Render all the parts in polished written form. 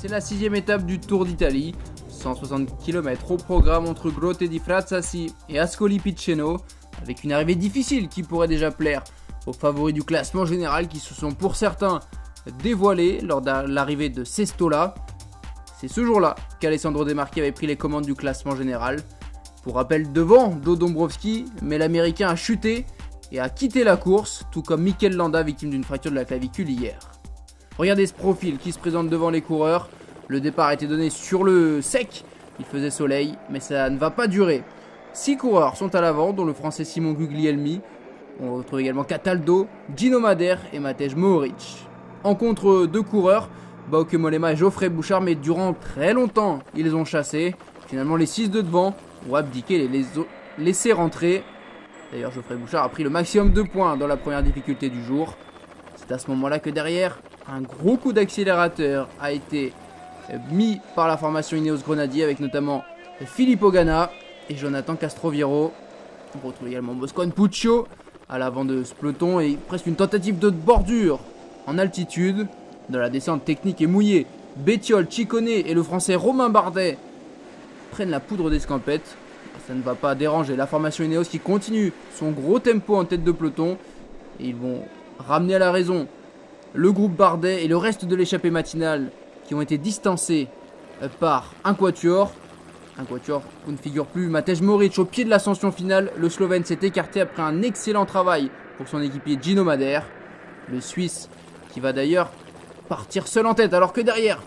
C'est la 6e étape du Tour d'Italie. 160 km au programme entre Grotte di Frassassi et Ascoli Piceno, avec une arrivée difficile qui pourrait déjà plaire aux favoris du classement général qui se sont pour certains dévoilés lors de l'arrivée de Sestola. C'est ce jour-là qu'Alessandro De Marchi avait pris les commandes du classement général. Pour rappel, devant Do Dombrowski, mais l'Américain a chuté et a quitté la course, tout comme Mikel Landa, victime d'une fracture de la clavicule hier. Regardez ce profil qui se présente devant les coureurs. Le départ a été donné sur le sec, il faisait soleil, mais ça ne va pas durer. 6 coureurs sont à l'avant, dont le français Simon Guglielmi. On retrouve également Cataldo, Gino Madère et Matej Mohoric. En contre 2 coureurs, Bauke Mollema et Geoffrey Bouchard, mais durant très longtemps, ils les ont chassés. Finalement, les 6 de devant ont abdiqué et les laissé rentrer. D'ailleurs, Geoffrey Bouchard a pris le maximum de points dans la première difficulté du jour. C'est à ce moment-là que derrière, un gros coup d'accélérateur a été mis par la formation Ineos Grenadier, avec notamment Filippo Ganna et Jonathan Castroviero. On retrouve également Moscone Puccio à l'avant de ce peloton et presque une tentative de bordure en altitude. Dans la descente technique et mouillée, Bettiol, Ciccone et le français Romain Bardet prennent la poudre d'escampette. Ça ne va pas déranger la formation Ineos qui continue son gros tempo en tête de peloton. Et ils vont ramener à la raison le groupe Bardet et le reste de l'échappée matinale qui ont été distancés par un quatuor. Un quatuor où ne figure plus Matej Mohoric. Au pied de l'ascension finale, le Slovène s'est écarté après un excellent travail pour son équipier Gino Madère. Le Suisse qui va d'ailleurs partir seul en tête, alors que derrière,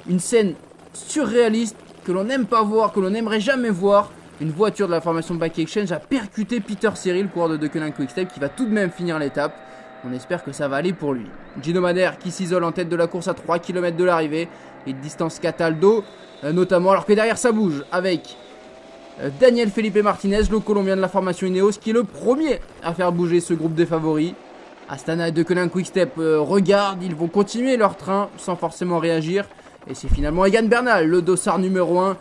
une scène surréaliste que l'on n'aime pas voir, que l'on n'aimerait jamais voir. Une voiture de la formation Bike Exchange a percuté Peter Cyril, coureur de Deceuninck Quick-Step, qui va tout de même finir l'étape. On espère que ça va aller pour lui. Gino Madère qui s'isole en tête de la course à 3 km de l'arrivée. Il distance Cataldo notamment, alors que derrière ça bouge avec Daniel Felipe Martinez, le Colombien de la formation Ineos, qui est le premier à faire bouger ce groupe des favoris. Astana et Deceuninck Quick-Step regardent, ils vont continuer leur train sans forcément réagir. Et c'est finalement Egan Bernal, le dossard numéro 1,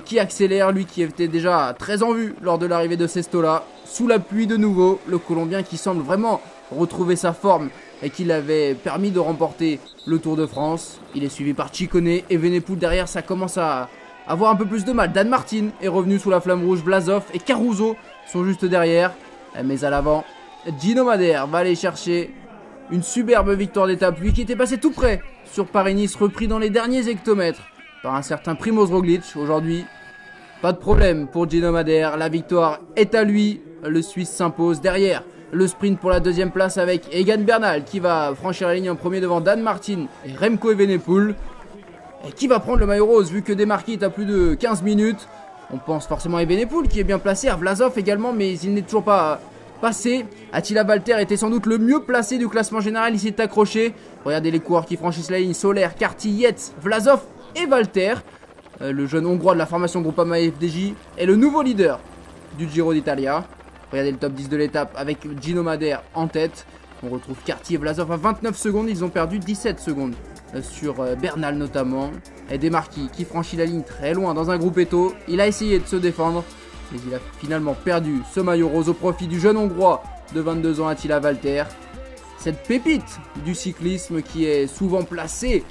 qui accélère, lui qui était déjà très en vue lors de l'arrivée de Sestola. Sous la pluie de nouveau, le Colombien qui semble vraiment retrouver sa forme et qui l'avait permis de remporter le Tour de France. Il est suivi par Ciccone et Evenepoel. Derrière, ça commence à avoir un peu plus de mal. Dan Martin est revenu sous la flamme rouge. Vlasov et Caruso sont juste derrière. Mais à l'avant, Gino Madère va aller chercher une superbe victoire d'étape. Lui qui était passé tout près sur Paris-Nice, repris dans les derniers hectomètres par un certain Primož Roglic. Aujourd'hui, pas de problème pour Gino Madère. La victoire est à lui. Le Suisse s'impose derrière. Le sprint pour la deuxième place avec Egan Bernal qui va franchir la ligne en premier devant Dan Martin et Remco Evenepoel. Et qui va prendre le maillot rose vu que De Marchi est à plus de 15 minutes. On pense forcément à Evenepoel qui est bien placé, à Vlasov également, mais il n'est toujours pas passé. Attila Valter était sans doute le mieux placé du classement général, il s'est accroché. Regardez les coureurs qui franchissent la ligne: Soler, Carty, Yates, Vlasov et Valter. Le jeune hongrois de la formation Groupama FDJ est le nouveau leader du Giro d'Italia. Regardez le top 10 de l'étape avec Gino Madère en tête. On retrouve Carty et Vlasov à 29 secondes. Ils ont perdu 17 secondes sur Bernal notamment. Et De Marchi qui franchit la ligne très loin dans un gruppetto. Il a essayé de se défendre, mais il a finalement perdu ce maillot rose au profit du jeune hongrois de 22 ans Attila Valter. Cette pépite du cyclisme qui est souvent placée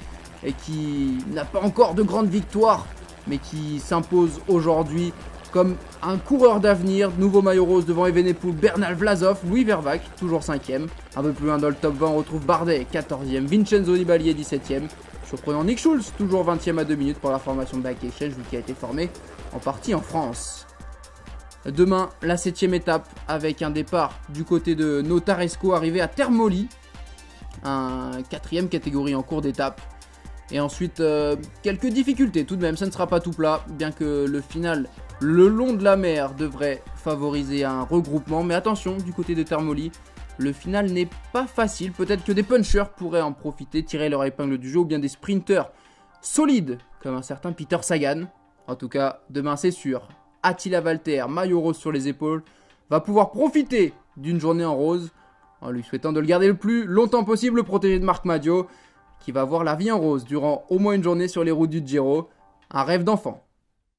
et qui n'a pas encore de grandes victoires, mais qui s'impose aujourd'hui comme un coureur d'avenir. Nouveau maillot rose devant Evenepoel, Bernal, Vlasov, Louis Vervac, toujours 5ème. Un peu plus loin dans le top 20, on retrouve Bardet, 14ème, Vincenzo Nibali, 17ème. Surprenant Nick Schulz, toujours 20ème à 2 minutes pour la formation Bike Exchange, qui a été formée en partie en France. Demain, la 7ème étape avec un départ du côté de Notaresco, arrivé à Termoli. Un 4ème catégorie en cours d'étape. Et ensuite, quelques difficultés tout de même, ça ne sera pas tout plat, bien que le final le long de la mer devrait favoriser un regroupement. Mais attention, du côté de Termoli, le final n'est pas facile. Peut-être que des punchers pourraient en profiter, tirer leur épingle du jeu, ou bien des sprinters solides, comme un certain Peter Sagan. En tout cas, demain c'est sûr, Attila Valter, maillot rose sur les épaules, va pouvoir profiter d'une journée en rose, en lui souhaitant de le garder le plus longtemps possible, protégé de Marc Madio, qui va voir la vie en rose durant au moins une journée sur les routes du Giro. Un rêve d'enfant.